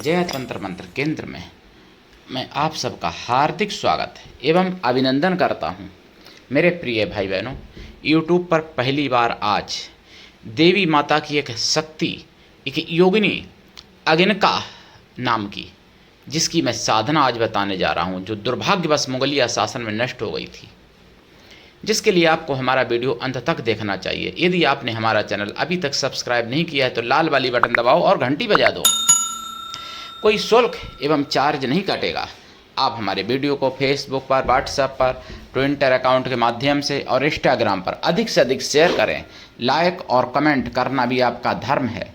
जय तंत्र मंत्र केंद्र में मैं आप सबका हार्दिक स्वागत एवं अभिनंदन करता हूं। मेरे प्रिय भाई बहनों, यूट्यूब पर पहली बार आज देवी माता की एक शक्ति, एक योगिनी अगनिका नाम की, जिसकी मैं साधना आज बताने जा रहा हूं, जो दुर्भाग्यवश मुगलिया शासन में नष्ट हो गई थी, जिसके लिए आपको हमारा वीडियो अंत तक देखना चाहिए। यदि आपने हमारा चैनल अभी तक सब्सक्राइब नहीं किया है तो लाल वाली बटन दबाओ और घंटी बजा दो। कोई शुल्क एवं चार्ज नहीं कटेगा। आप हमारे वीडियो को फेसबुक पर, व्हाट्सएप पर, ट्विटर अकाउंट के माध्यम से और इंस्टाग्राम पर अधिक से अधिक शेयर करें। लाइक और कमेंट करना भी आपका धर्म है।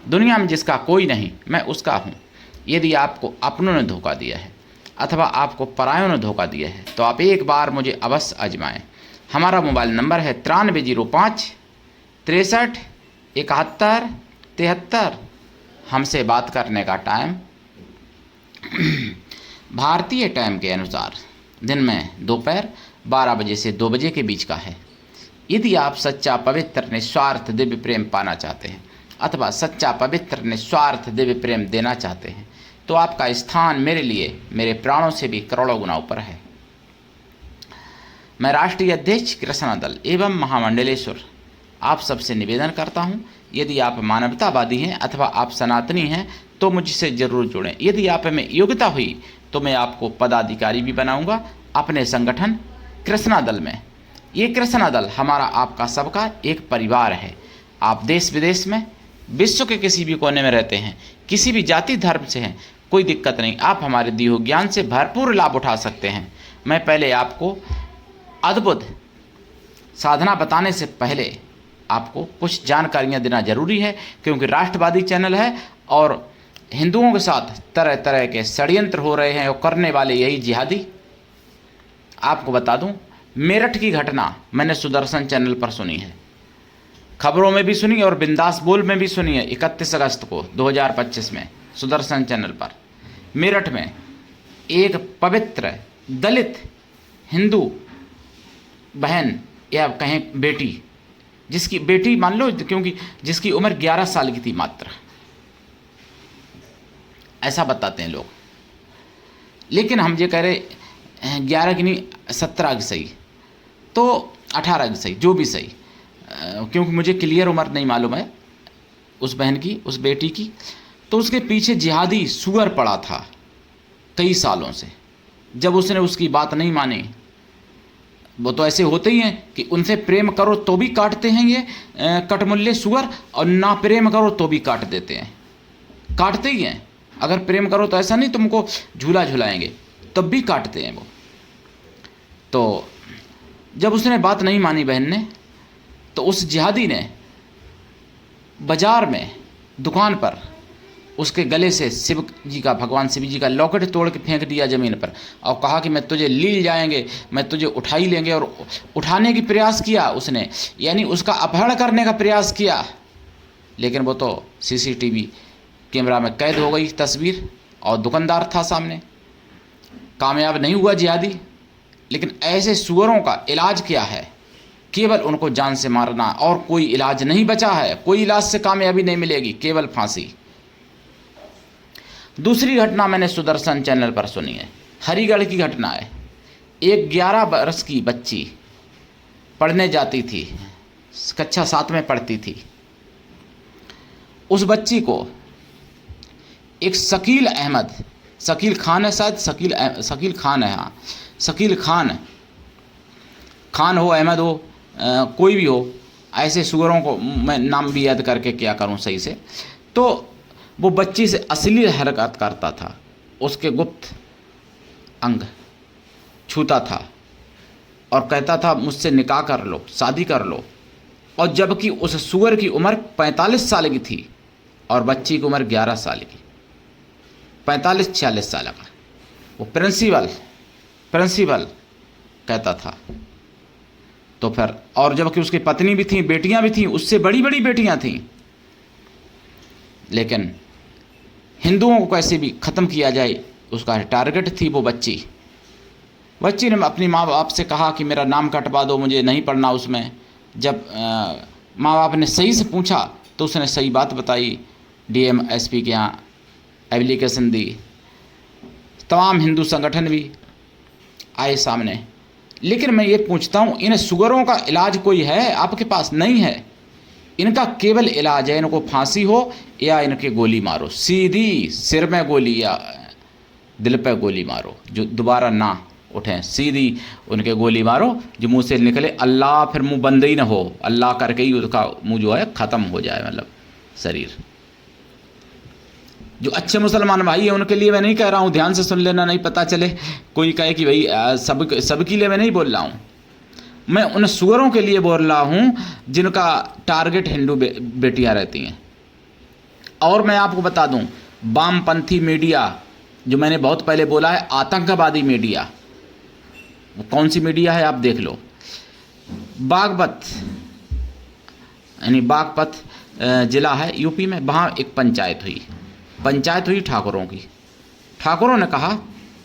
दुनिया में जिसका कोई नहीं, मैं उसका हूँ। यदि आपको अपनों ने धोखा दिया है अथवा आपको परायों ने धोखा दिया है तो आप एक बार मुझे अवश्य आजमाएं। हमारा मोबाइल नंबर है 9305 63 71 73। हमसे बात करने का टाइम भारतीय टाइम के अनुसार दिन में दोपहर 12 बजे से 2 बजे के बीच का है। यदि आप सच्चा पवित्र निस्वार्थ दिव्य प्रेम पाना चाहते हैं अथवा सच्चा पवित्र निस्वार्थ दिव्य प्रेम देना चाहते हैं तो आपका स्थान मेरे लिए मेरे प्राणों से भी करोड़ों गुना ऊपर है। मैं राष्ट्रीय अध्यक्ष कृष्णा दल एवं महामंडलेश्वर आप सबसे निवेदन करता हूं, यदि आप मानवतावादी हैं अथवा आप सनातनी हैं तो मुझसे ज़रूर जुड़ें। यदि आप में योग्यता हुई तो मैं आपको पदाधिकारी भी बनाऊंगा अपने संगठन कृष्णा दल में। ये कृष्णा दल हमारा आपका सबका एक परिवार है। आप देश विदेश में, विश्व के किसी भी कोने में रहते हैं, किसी भी जाति धर्म से हैं, कोई दिक्कत नहीं। आप हमारे दिए हुए ज्ञान से भरपूर लाभ उठा सकते हैं। मैं पहले आपको अद्भुत साधना बताने से पहले आपको कुछ जानकारियां देना जरूरी है, क्योंकि राष्ट्रवादी चैनल है और हिंदुओं के साथ तरह तरह के षड्यंत्र हो रहे हैं और करने वाले यही जिहादी। आपको बता दूं, मेरठ की घटना मैंने सुदर्शन चैनल पर सुनी है, खबरों में भी सुनी और बिंदास बोल में भी सुनी है। 31 अगस्त को 2025 में सुदर्शन चैनल पर मेरठ में एक पवित्र दलित हिंदू बहन या कहें बेटी, जिसकी बेटी मान लो, क्योंकि जिसकी उम्र 11 साल की थी मात्र, ऐसा बताते हैं लोग। लेकिन हम ये कह रहे 11 की नहीं, 17 की सही तो 18 की सही, जो भी सही, क्योंकि मुझे क्लियर उम्र नहीं मालूम है उस बहन की, उस बेटी की। तो उसके पीछे जिहादी सुअर पड़ा था कई सालों से। जब उसने उसकी बात नहीं मानी, वो तो ऐसे होते ही हैं कि उनसे प्रेम करो तो भी काटते हैं ये कटमुल्ले सुअर, और ना प्रेम करो तो भी काट देते हैं, काटते ही हैं। अगर प्रेम करो तो ऐसा नहीं तुमको झूला झुलाएंगे, तब भी काटते हैं वो। तो जब उसने बात नहीं मानी बहन ने, तो उस जिहादी ने बाजार में दुकान पर उसके गले से शिव जी का, भगवान शिव जी का लॉकेट तोड़ के फेंक दिया ज़मीन पर और कहा कि मैं तुझे ले जाएंगे, मैं तुझे उठा ही लेंगे। और उठाने की प्रयास किया उसने, यानी उसका अपहरण करने का प्रयास किया। लेकिन वो तो सीसीटीवी कैमरा में कैद हो गई तस्वीर और दुकानदार था सामने। कामयाब नहीं हुआ जिहादी। लेकिन ऐसे सुअरों का इलाज क्या है? केवल उनको जान से मारना, और कोई इलाज नहीं बचा है। कोई इलाज से कामयाबी नहीं मिलेगी, केवल फांसी। दूसरी घटना मैंने सुदर्शन चैनल पर सुनी है, हरिगढ़ की घटना है। एक 11 वर्ष की बच्ची पढ़ने जाती थी, कक्षा 7 में पढ़ती थी। उस बच्ची को एक शकील अहमद, शकील खान है शायद, शकील खान है, हाँ शकील खान हो, अहमद हो, कोई भी हो, ऐसे सुअरों को मैं नाम भी याद करके क्या करूं सही से। तो वो बच्ची से अश्लील हरकत करता था, उसके गुप्त अंग छूता था और कहता था मुझसे निकाह कर लो, शादी कर लो। और जबकि उस सुअर की उम्र 45 साल की थी और बच्ची की उम्र 11 साल की, 45-46 साल का। वो प्रिंसिपल कहता था। तो फिर, और जबकि उसकी पत्नी भी थी, बेटियां भी थीं, उससे बड़ी बड़ी बेटियां थीं। लेकिन हिंदुओं को कैसे भी ख़त्म किया जाए, उसका टारगेट थी वो बच्ची। बच्ची ने अपनी माँ बाप से कहा कि मेरा नाम कटवा दो, मुझे नहीं पढ़ना उसमें। जब माँ बाप ने सही से पूछा तो उसने सही बात बताई। डीएम एसपी के यहाँ एप्लीकेशन दी, तमाम हिंदू संगठन भी आए सामने। लेकिन मैं ये पूछता हूँ, इन शुगरों का इलाज कोई है आपके पास? नहीं है। इनका केवल इलाज है इनको फांसी हो या इनके गोली मारो, सीधी सिर में गोली या दिल पे गोली मारो, जो दोबारा ना उठें, सीधी उनके गोली मारो, जो मुंह से निकले अल्लाह, फिर मुंह बंद ही ना हो, अल्लाह करके ही उसका मुंह जो है ख़त्म हो जाए, मतलब शरीर। जो अच्छे मुसलमान भाई हैं उनके लिए मैं नहीं कह रहा हूँ, ध्यान से सुन लेना, नहीं पता चले कोई कहे कि भाई सबके लिए मैं नहीं बोल रहा हूँ। मैं उन सुअरों के लिए बोल रहा हूँ जिनका टारगेट हिंदू बेटियां रहती हैं। और मैं आपको बता दूँ, वामपंथी मीडिया, जो मैंने बहुत पहले बोला है, आतंकवादी मीडिया, वो कौन सी मीडिया है आप देख लो। बागपत, यानी बागपत ज़िला है यूपी में, वहाँ एक पंचायत हुई ठाकुरों की। ठाकुरों ने कहा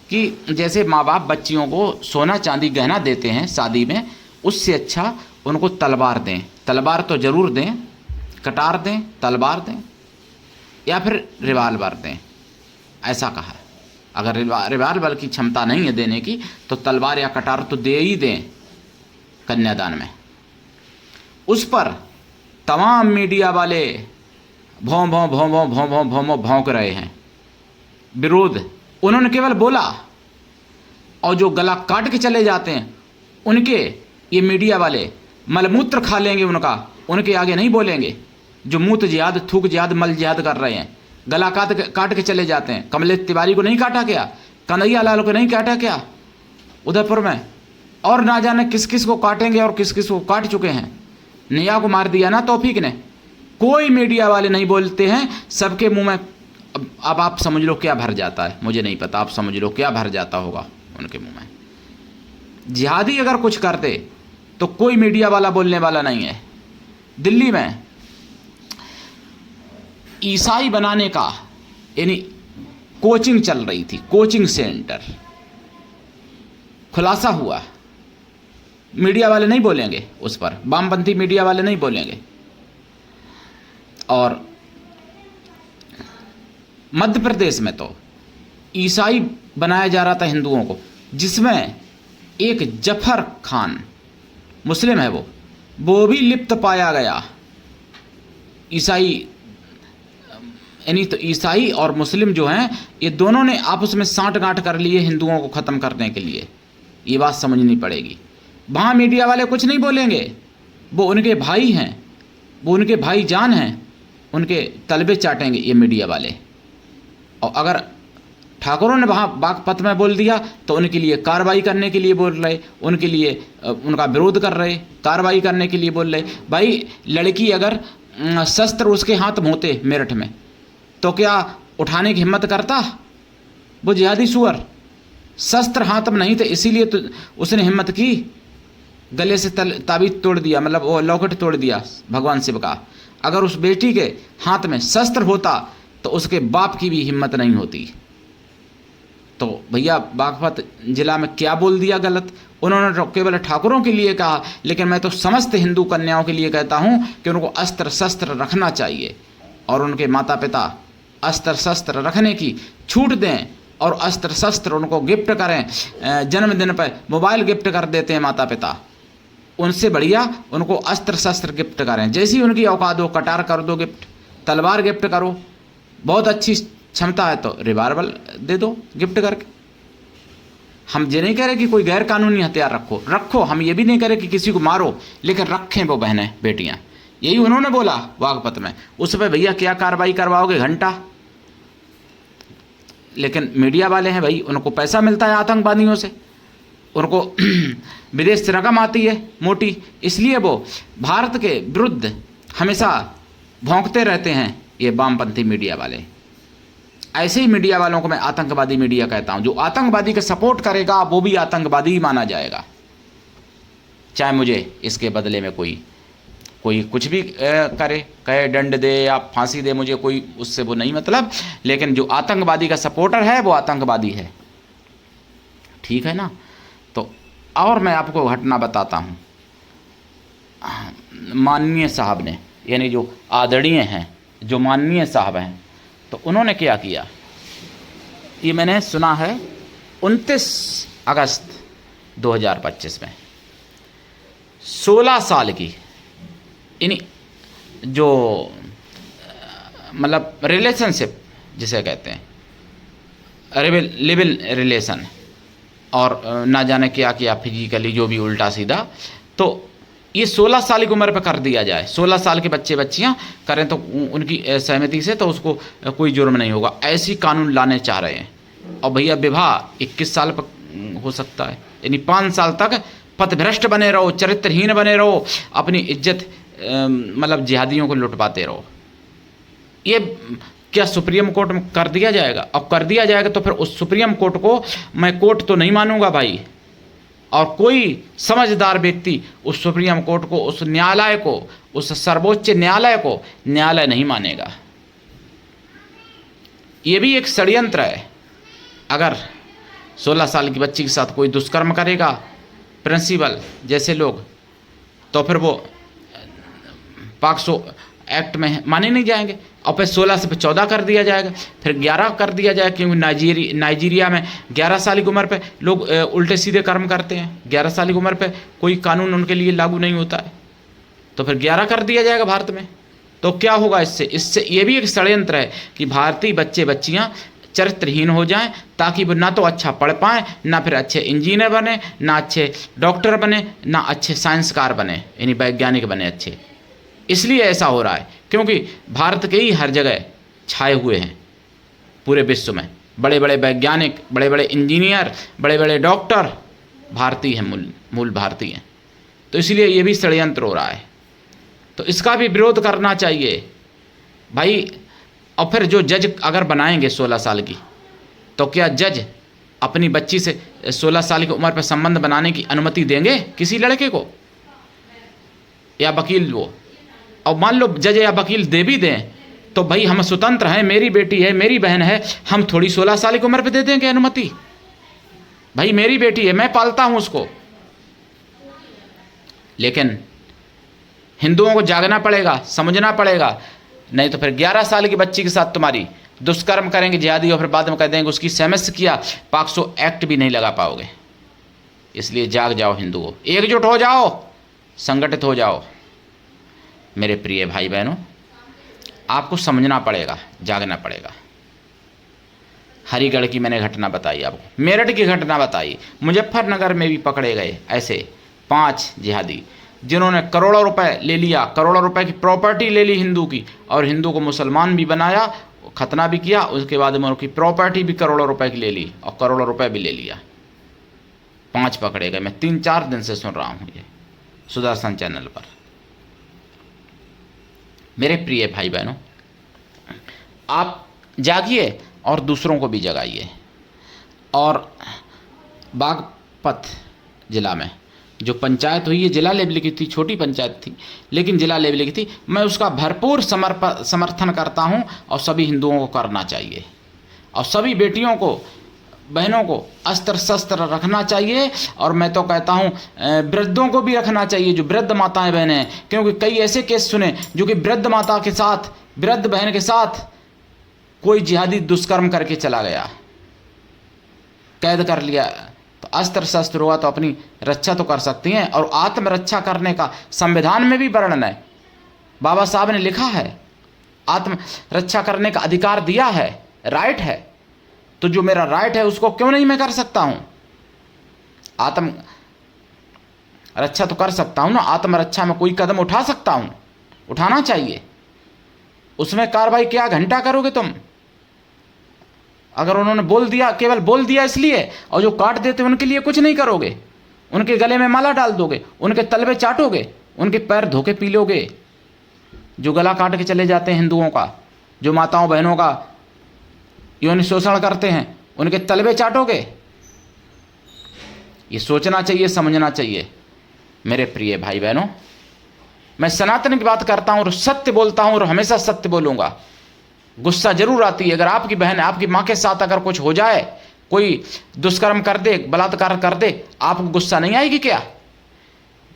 कि जैसे माँ बाप बच्चियों को सोना चांदी गहना देते हैं शादी में, उससे अच्छा उनको तलवार दें, तलवार तो ज़रूर दें, कटार दें, तलवार दें, या फिर रिवाल्वर दें, ऐसा कहा। अगर रिवाल्वर की क्षमता नहीं है देने की तो तलवार या कटार तो दे ही दें कन्यादान में। उस पर तमाम मीडिया वाले भौं भौं भौं भौं भौं भौं भौं भौं भौंक रहे हैं, विरोध। उन्होंने केवल बोला, और जो गला काट के चले जाते हैं उनके ये मीडिया वाले मलमूत्र खा लेंगे उनके आगे नहीं बोलेंगे। जो मूत जिहाद, थूक जिहाद, मल जिहाद कर रहे हैं, गला काट के चले जाते हैं। कमलेश तिवारी को नहीं काटा क्या? कन्हैया लाल को नहीं काटा क्या उदयपुर में? और ना जाने किस किस को काटेंगे और किस किस को काट चुके हैं। निया को मार दिया ना तौफीक ने। कोई मीडिया वाले नहीं बोलते हैं, सबके मुंह में अब आप समझ लो क्या भर जाता है, मुझे नहीं पता, आप समझ लो क्या भर जाता होगा उनके मुंह में। जिहादी अगर कुछ करते तो कोई मीडिया वाला बोलने वाला नहीं है। दिल्ली में ईसाई बनाने का यानी कोचिंग चल रही थी, कोचिंग सेंटर, खुलासा हुआ। मीडिया वाले नहीं बोलेंगे उस पर, वामपंथी मीडिया वाले नहीं बोलेंगे। और मध्य प्रदेश में तो ईसाई बनाया जा रहा था हिंदुओं को, जिसमें एक जफर खान मुस्लिम है, वो भी लिप्त पाया गया। ईसाई यानी तो ईसाई और मुस्लिम जो हैं, ये दोनों ने आपस में सांठ-गांठ कर लिए हिंदुओं को ख़त्म करने के लिए। ये बात समझनी पड़ेगी। वहाँ मीडिया वाले कुछ नहीं बोलेंगे, वो उनके भाई हैं, वो उनके भाईजान हैं, उनके तलबे चाटेंगे ये मीडिया वाले। और अगर ठाकुरों ने वहाँ बागपत में बोल दिया तो उनके लिए कार्रवाई करने के लिए बोल रहे, उनके लिए उनका विरोध कर रहे, कार्रवाई करने के लिए बोल रहे। भाई लड़की अगर शस्त्र उसके हाथ में होते मेरठ में तो क्या उठाने की हिम्मत करता? वो जिहादी सुअर, शस्त्र हाथ में नहीं थे इसीलिए तो उसने हिम्मत की, गले से ताबीज तोड़ दिया, मतलब वो लॉकेट तोड़ दिया भगवान शिव का। अगर उस बेटी के हाथ में शस्त्र होता तो उसके बाप की भी हिम्मत नहीं होती। तो भैया बागपत जिला में क्या बोल दिया गलत? उन्होंने तो केवल ठाकुरों के लिए कहा, लेकिन मैं तो समस्त हिंदू कन्याओं के लिए कहता हूँ कि उनको अस्त्र शस्त्र रखना चाहिए और उनके माता पिता अस्त्र शस्त्र रखने की छूट दें और अस्त्र शस्त्र उनको गिफ्ट करें। जन्मदिन पर मोबाइल गिफ्ट कर देते हैं माता पिता, उनसे बढ़िया उनको अस्त्र शस्त्र गिफ्ट करें। जैसी उनकी औकात हो, कटार कर दो गिफ्ट, तलवार गिफ्ट करो, बहुत अच्छी क्षमता है तो रिवाल्वर दे दो गिफ्ट करके। हम ये नहीं कह रहे कि कोई गैर कानूनी हथियार रखो, हम ये भी नहीं कह रहे कि किसी को मारो, लेकिन रखें वो बहनें बेटियां। यही उन्होंने बोला बागपत में। उस पर भैया क्या कार्रवाई करवाओगे? घंटा। लेकिन मीडिया वाले हैं भाई, उनको पैसा मिलता है आतंकवादियों से, उनको विदेश से रकम आती है मोटी, इसलिए वो भारत के विरुद्ध हमेशा भौंकते रहते हैं ये वामपंथी मीडिया वाले। ऐसे ही मीडिया वालों को मैं आतंकवादी मीडिया कहता हूं। जो आतंकवादी का सपोर्ट करेगा वो भी आतंकवादी ही माना जाएगा, चाहे मुझे इसके बदले में कोई कुछ भी करे, कहे दंड दे या फांसी दे, मुझे कोई उससे वो नहीं मतलब। लेकिन जो आतंकवादी का सपोर्टर है वो आतंकवादी है, ठीक है ना। तो और मैं आपको घटना बताता हूँ। माननीय साहब ने, यानी जो आदरणीय हैं, जो माननीय साहब हैं, तो उन्होंने क्या किया, ये मैंने सुना है 29 अगस्त 2025 में 16 साल की इन जो मतलब रिलेशनशिप जिसे कहते हैं लिविल रिलेशन, और ना जाने क्या किया फिजिकली जो भी उल्टा सीधा, तो ये 16 साल की उम्र पर कर दिया जाए। 16 साल के बच्चे बच्चियां करें तो उनकी सहमति से तो उसको कोई जुर्म नहीं होगा, ऐसी कानून लाने चाह रहे हैं। और भैया विवाह 21 साल पर हो सकता है, यानी 5 साल तक पथभ्रष्ट बने रहो, चरित्रहीन बने रहो, अपनी इज्जत मतलब जिहादियों को लुटवाते रहो। ये क्या सुप्रीम कोर्ट में कर दिया जाएगा? अब कर दिया जाएगा तो फिर उस सुप्रीम कोर्ट को मैं कोर्ट तो नहीं मानूंगा भाई, और कोई समझदार व्यक्ति उस सुप्रीम कोर्ट को, उस न्यायालय को, उस सर्वोच्च न्यायालय को न्यायालय नहीं मानेगा। ये भी एक षड्यंत्र है। अगर 16 साल की बच्ची के साथ कोई दुष्कर्म करेगा प्रिंसिपल जैसे लोग, तो फिर वो पॉक्सो एक्ट में माने नहीं जाएंगे, और फिर 16 से 14 कर दिया जाएगा, फिर 11 कर दिया जाएगा, क्योंकि नाइजीरिया में 11 साल की उम्र पे लोग उल्टे सीधे कर्म करते हैं। 11 साल की उम्र पे कोई कानून उनके लिए लागू नहीं होता है, तो फिर 11 कर दिया जाएगा भारत में। तो क्या होगा इससे ये भी एक षड्यंत्र है कि भारतीय बच्चे बच्चियां चरित्रहीन हो जाएं, ताकि वो ना तो अच्छा पढ़ पाएँ, ना फिर अच्छे इंजीनियर बने, ना अच्छे डॉक्टर बने, ना अच्छे साइंसकार बने, यानी वैज्ञानिक बने अच्छे। इसलिए ऐसा हो रहा है क्योंकि भारत के ही हर जगह छाए हुए हैं पूरे विश्व में बड़े बड़े वैज्ञानिक, बड़े बड़े इंजीनियर, बड़े बड़े डॉक्टर भारतीय हैं, मूल भारतीय हैं। तो इसलिए ये भी षड्यंत्र हो रहा है, तो इसका भी विरोध करना चाहिए भाई। और फिर जो जज अगर बनाएंगे 16 साल की, तो क्या जज अपनी बच्ची से 16 साल की उम्र पर संबंध बनाने की अनुमति देंगे किसी लड़के को या वकील वो? और मान लो जज या वकील दे भी दें तो भाई हम स्वतंत्र हैं, मेरी बेटी है, मेरी बहन है, हम थोड़ी 16 साल की उम्र पे दे देंगे अनुमति? भाई मेरी बेटी है, मैं पालता हूं उसको। लेकिन हिंदुओं को जागना पड़ेगा, समझना पड़ेगा, नहीं तो फिर 11 साल की बच्ची के साथ तुम्हारी दुष्कर्म करेंगे जिहादी, और फिर बाद में कह देंगे उसकी सहमति किया, पॉक्सो एक्ट भी नहीं लगा पाओगे। इसलिए जाग जाओ हिंदुओं, एकजुट हो जाओ, संगठित हो जाओ। मेरे प्रिय भाई बहनों, आपको समझना पड़ेगा, जागना पड़ेगा। हरिगढ़ की मैंने घटना बताई आपको, मेरठ की घटना बताई, मुजफ्फरनगर में भी पकड़े गए ऐसे 5 जिहादी जिन्होंने करोड़ों रुपए ले लिया, करोड़ों रुपए की प्रॉपर्टी ले ली हिंदू की, और हिंदू को मुसलमान भी बनाया, खतना भी किया, उसके बाद में उनकी प्रॉपर्टी भी करोड़ों रुपए की ले ली और करोड़ों रुपए भी ले लिया। 5 पकड़े गए। मैं 3-4 दिन से सुन रहा हूँ ये सुदर्शन चैनल पर। मेरे प्रिय भाई बहनों, आप जागिए और दूसरों को भी जगाइए। और बागपत जिला में जो पंचायत हुई है, जिला लेवल की थी, छोटी पंचायत थी लेकिन जिला लेवल की थी, मैं उसका भरपूर समर्थन करता हूं, और सभी हिंदुओं को करना चाहिए, और सभी बेटियों को, बहनों को अस्त्र शस्त्र रखना चाहिए। और मैं तो कहता हूँ वृद्धों को भी रखना चाहिए, जो वृद्ध माताएं बहनें हैं, क्योंकि कई ऐसे केस सुने जो कि वृद्ध माता के साथ, वृद्ध बहन के साथ कोई जिहादी दुष्कर्म करके चला गया, कैद कर लिया, तो अस्त्र शस्त्र हुआ तो अपनी रक्षा तो कर सकती हैं। और आत्मरक्षा करने का संविधान में भी वर्णन है, बाबा साहब ने लिखा है, आत्मरक्षा करने का अधिकार दिया है, राइट है। तो जो मेरा राइट है उसको क्यों नहीं मैं कर सकता हूं? आत्म रक्षा तो कर सकता हूं ना, आत्मरक्षा में कोई कदम उठा सकता हूं, उठाना चाहिए। उसमें कार्रवाई क्या घंटा करोगे तुम? अगर उन्होंने बोल दिया, केवल बोल दिया इसलिए, और जो काट देते उनके लिए कुछ नहीं करोगे, उनके गले में माला डाल दोगे, उनके तलवे चाटोगे, उनके पैर धोके पी लोगे। जो गला काट के चले जाते हैं हिंदुओं का, जो माताओं बहनों का यौन शोषण करते हैं, उनके तलवे चाटोगे। ये सोचना चाहिए, समझना चाहिए। मेरे प्रिय भाई बहनों, मैं सनातन की बात करता हूं और सत्य बोलता हूं और हमेशा सत्य बोलूंगा। गुस्सा जरूर आती है, अगर आपकी बहन, आपकी माँ के साथ अगर कुछ हो जाए, कोई दुष्कर्म कर दे, बलात्कार कर दे, आपको गुस्सा नहीं आएगी क्या?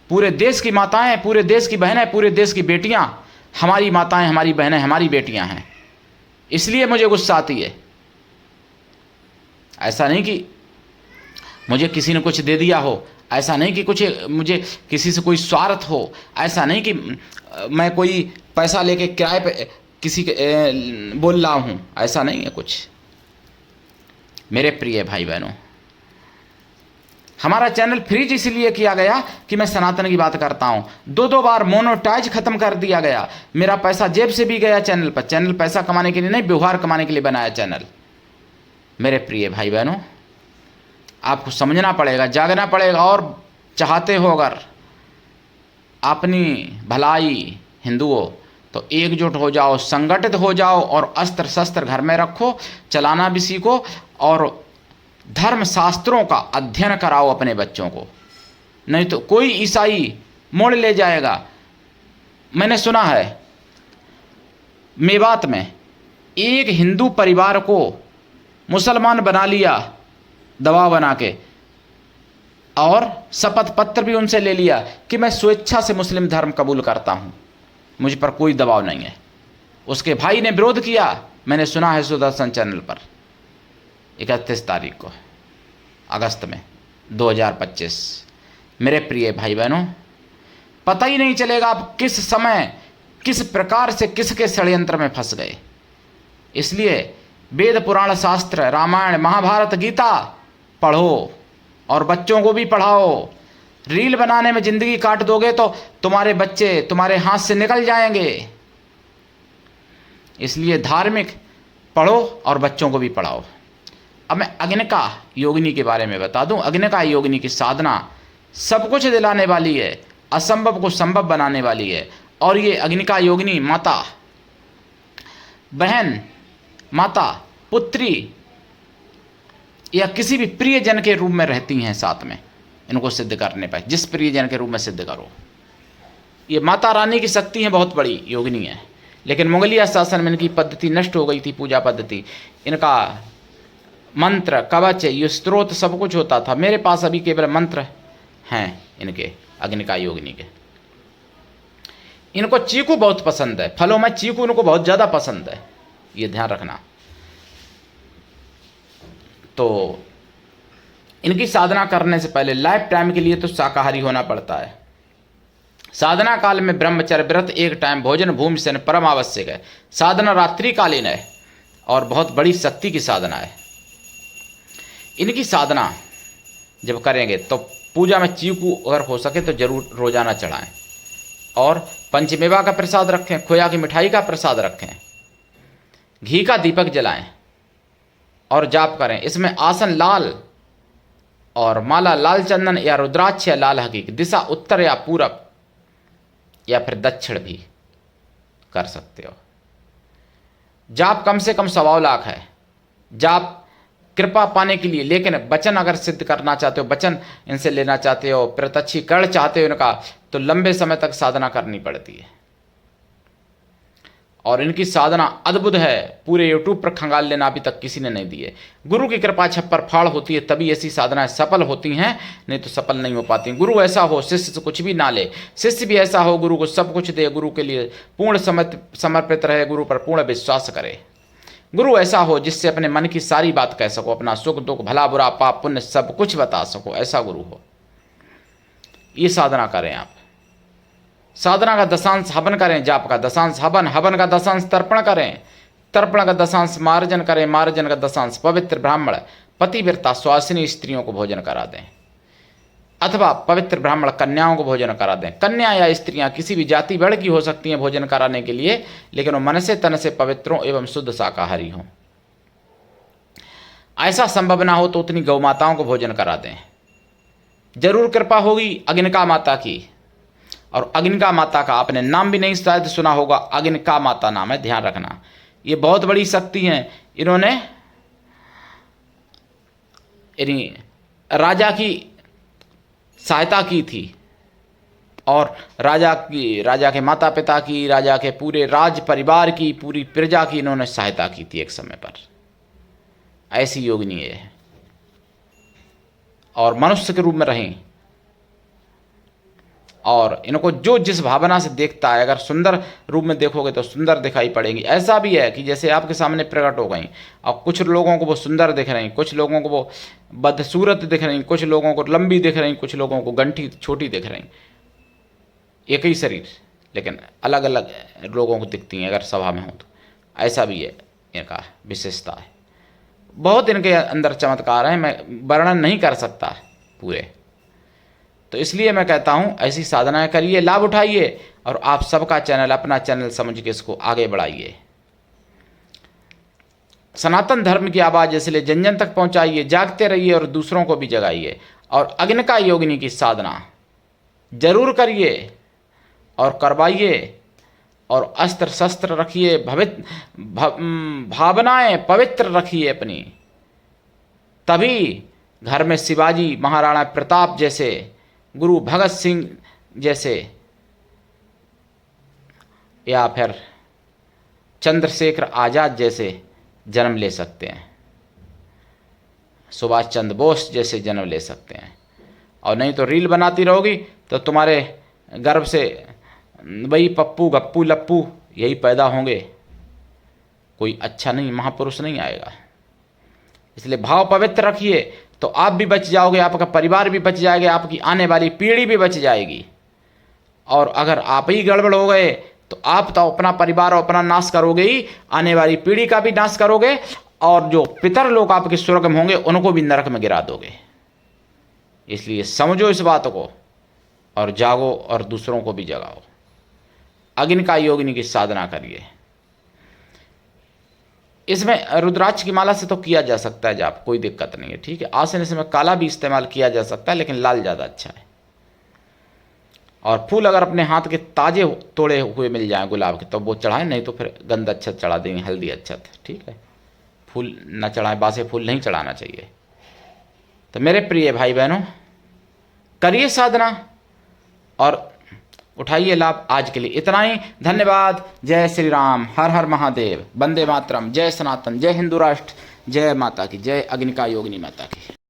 पूरे देश की माताएं, पूरे देश की बहनें, पूरे देश की बेटियां हमारी माताएं, हमारी बहनें, हमारी बेटियां हैं, इसलिए मुझे गुस्सा आती है। ऐसा नहीं कि मुझे किसी ने कुछ दे दिया हो, ऐसा नहीं कि कुछ मुझे किसी से कोई स्वार्थ हो, ऐसा नहीं कि मैं कोई पैसा लेके किराए पे किसी के बोल रहा हूँ, ऐसा नहीं है कुछ। मेरे प्रिय भाई बहनों, हमारा चैनल फ्रीज इसलिए किया गया कि मैं सनातन की बात करता हूं। 2 बार मोनोटाइज खत्म कर दिया गया, मेरा पैसा जेब से भी गया चैनल पर। चैनल पैसा कमाने के लिए नहीं, व्यवहार कमाने के लिए बनाया चैनल। मेरे प्रिय भाई बहनों, आपको समझना पड़ेगा, जागना पड़ेगा, और चाहते हो अगर अपनी भलाई हिंदुओं, तो एकजुट हो जाओ, संगठित हो जाओ, और अस्त्र शस्त्र घर में रखो, चलाना भी सीखो, और धर्म शास्त्रों का अध्ययन कराओ अपने बच्चों को। नहीं तो कोई ईसाई मोड़ ले जाएगा। मैंने सुना है मेवात में एक हिंदू परिवार को मुसलमान बना लिया दबाव बना के, और शपथ पत्र भी उनसे ले लिया कि मैं स्वेच्छा से मुस्लिम धर्म कबूल करता हूं, मुझ पर कोई दबाव नहीं है। उसके भाई ने विरोध किया, मैंने सुना है सुदर्शन चैनल पर, 31 तारीख को अगस्त में 2025। मेरे प्रिय भाई बहनों, पता ही नहीं चलेगा आप किस समय किस प्रकार से किसके षड्यंत्र में फंस गए। इसलिए वेद पुराण शास्त्र, रामायण, महाभारत, गीता पढ़ो और बच्चों को भी पढ़ाओ। रील बनाने में जिंदगी काट दोगे तो तुम्हारे बच्चे तुम्हारे हाथ से निकल जाएंगे। इसलिए धार्मिक पढ़ो और बच्चों को भी पढ़ाओ। अब मैं अग्निका योगिनी के बारे में बता दूं। अग्निका योगिनी की साधना सब कुछ दिलाने वाली है, असंभव को संभव बनाने वाली है। और ये अग्निका योगिनी माता, बहन, माता, पुत्री या किसी भी प्रियजन के रूप में रहती हैं साथ में, इनको सिद्ध करने पर। जिस प्रियजन के रूप में सिद्ध करो, ये माता रानी की शक्ति है, बहुत बड़ी योगिनी है। लेकिन मुगलिया शासन में इनकी पद्धति नष्ट हो गई थी, पूजा पद्धति। इनका मंत्र, कवच, ये स्त्रोत सब कुछ होता था। मेरे पास अभी केवल मंत्र हैं इनके, अग्निका योगिनी के। इनको चीकू बहुत पसंद है, फलों में चीकू इनको बहुत ज़्यादा पसंद है, ये ध्यान रखना। तो इनकी साधना करने से पहले लाइफ टाइम के लिए तो शाकाहारी होना पड़ता है। साधना काल में ब्रह्मचर्य व्रत, एक टाइम भोजन, भूमि से परम आवश्यक है। साधना रात्रिकालीन है और बहुत बड़ी शक्ति की साधना है। इनकी साधना जब करेंगे तो पूजा में चीकू अगर हो सके तो जरूर रोजाना चढ़ाएं, और पंचमेवा का प्रसाद रखें, खोया की मिठाई का प्रसाद रखें, घी का दीपक जलाएं और जाप करें। इसमें आसन लाल और माला लाल चंदन या रुद्राक्ष या लाल हकीक, दिशा उत्तर या पूरब या फिर दक्षिण भी कर सकते हो। जाप कम से कम 1.25 लाख है। जाप कृपा पाने के लिए, लेकिन वचन अगर सिद्ध करना चाहते हो, वचन इनसे लेना चाहते हो, प्रत्यक्षीकरण चाहते हो इनका, तो लंबे समय तक साधना करनी पड़ती है। और इनकी साधना अद्भुत है, पूरे यूट्यूब पर खंगाल लेना अभी तक किसी ने नहीं दी है। गुरु की कृपा छप्पर फाड़ होती है, तभी ऐसी साधनाएं सफल होती हैं, नहीं तो सफल नहीं हो पाती। गुरु ऐसा हो शिष्य से कुछ भी ना ले, शिष्य भी ऐसा हो गुरु को सब कुछ दे, गुरु के लिए पूर्ण समर्पित रहे, गुरु पर पूर्ण विश्वास करे। गुरु ऐसा हो जिससे अपने मन की सारी बात कह सको, अपना सुख दुख भला बुरा पाप पुण्य सब कुछ बता सको, ऐसा गुरु हो। ये साधना करें आप। साधना का दशांश हवन करें, जाप का दशांश हवन, हवन का दशांश तर्पण करें, तर्पण का दशांश मार्जन करें, मार्जन का दशांश पवित्र ब्राह्मण पतिव्रता स्वासिनी स्त्रियों को भोजन करा दें, अथवा पवित्र ब्राह्मण कन्याओं को भोजन करा दें। कन्या या स्त्रियां किसी भी जाति वर्ग की हो सकती हैं भोजन कराने के लिए, लेकिन वो मन से तन से पवित्रों एवं शुद्ध शाकाहारी हों। ऐसा संभव ना हो तो उतनी गौ माताओं को भोजन करा दें। जरूर कृपा होगी अग्निका माता की। और अग्निका माता का आपने नाम भी नहीं शायद सुना होगा, अग्निका माता नाम है, ध्यान रखना। ये बहुत बड़ी शक्ति है। इन्होंने राजा की सहायता की थी, और राजा के माता पिता की, राजा के पूरे राज परिवार की, पूरी प्रजा की इन्होंने सहायता की थी एक समय पर। ऐसी योगिनी है। और मनुष्य के रूप में रहें और इनको जो जिस भावना से देखता है, अगर सुंदर रूप में देखोगे तो सुंदर दिखाई पड़ेंगी। ऐसा भी है कि जैसे आपके सामने प्रकट हो गई और कुछ लोगों को वो सुंदर दिख रही, कुछ लोगों को वो बदसूरत दिख रही, कुछ लोगों को लंबी दिख रही, कुछ लोगों को गंठी छोटी दिख रही। एक ही शरीर लेकिन अलग अलग लोगों को दिखती हैं अगर सभा में हो तो। ऐसा भी है, इनका विशेषता है। बहुत इनके अंदर चमत्कार हैं, मैं वर्णन नहीं कर सकता पूरे। तो इसलिए मैं कहता हूँ ऐसी साधनाएं करिए, लाभ उठाइए और आप सबका चैनल अपना चैनल समझ के इसको आगे बढ़ाइए। सनातन धर्म की आवाज़ इसलिए जन जन तक पहुँचाइए, जागते रहिए और दूसरों को भी जगाइए। और अग्निका योगिनी की साधना जरूर करिए और करवाइए, और अस्त्र शस्त्र रखिए, भावनाएं पवित्र रखिए अपनी। तभी घर में शिवाजी महाराणा प्रताप जैसे, गुरु भगत सिंह जैसे, या फिर चंद्रशेखर आज़ाद जैसे जन्म ले सकते हैं, सुभाष चंद्र बोस जैसे जन्म ले सकते हैं। और नहीं तो रील बनाती रहोगी तो तुम्हारे गर्भ से वही पप्पू गप्पू लप्पू यही पैदा होंगे, कोई अच्छा नहीं महापुरुष नहीं आएगा। इसलिए भाव पवित्र रखिए तो आप भी बच जाओगे, आपका परिवार भी बच जाएगा, आपकी आने वाली पीढ़ी भी बच जाएगी। और अगर आप ही गड़बड़ हो गए तो आप तो अपना परिवार और अपना नाश करोगे ही, आने वाली पीढ़ी का भी नाश करोगे, और जो पितर लोग आपके स्वर्ग में होंगे उनको भी नरक में गिरा दोगे। इसलिए समझो इस बात को और जागो और दूसरों को भी जगाओ। अग्निका योगिनी की साधना करिए। इसमें रुद्राक्ष की माला से तो किया जा सकता है जाप, कोई दिक्कत नहीं है, ठीक है। आसन इसमें काला भी इस्तेमाल किया जा सकता है लेकिन लाल ज़्यादा अच्छा है। और फूल अगर अपने हाथ के ताजे तोड़े हुए मिल जाए गुलाब के तो वो चढ़ाएं, नहीं तो फिर गंध अक्षत चढ़ा देंगे, हल्दी अक्षत, ठीक है। फूल न चढ़ाएं, बासे फूल नहीं चढ़ाना चाहिए। तो मेरे प्रिय भाई बहनों, करिए साधना और उठाइए लाभ। आज के लिए इतना ही, धन्यवाद। जय श्री राम, हर हर महादेव, वंदे मातरम, जय सनातन, जय हिंदू राष्ट्र, जय माता की, जय अग्निका योगिनी माता की।